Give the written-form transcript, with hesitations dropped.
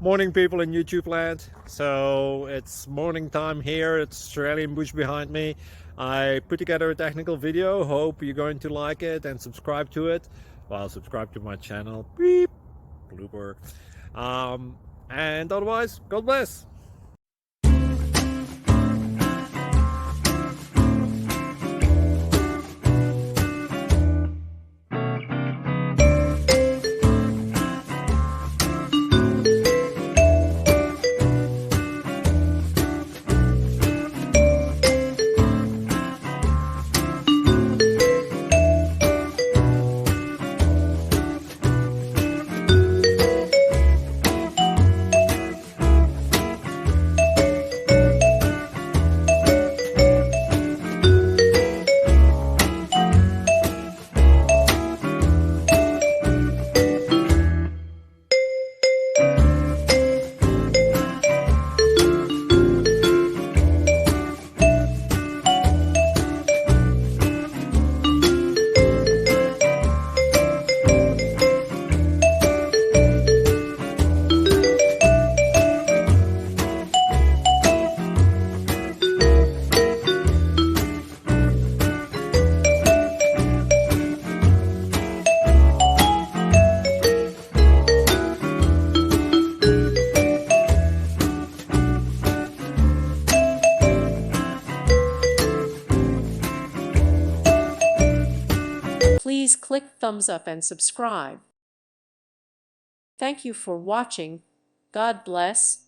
Morning people in YouTube land. So it's morning time here. It's Australian bush behind me. I put together a technical video. Hope you're going to like it and subscribe to it. Well, subscribe to my channel. Beep. Blooper. And otherwise, God bless. Please click thumbs up and subscribe. Thank you for watching. God bless.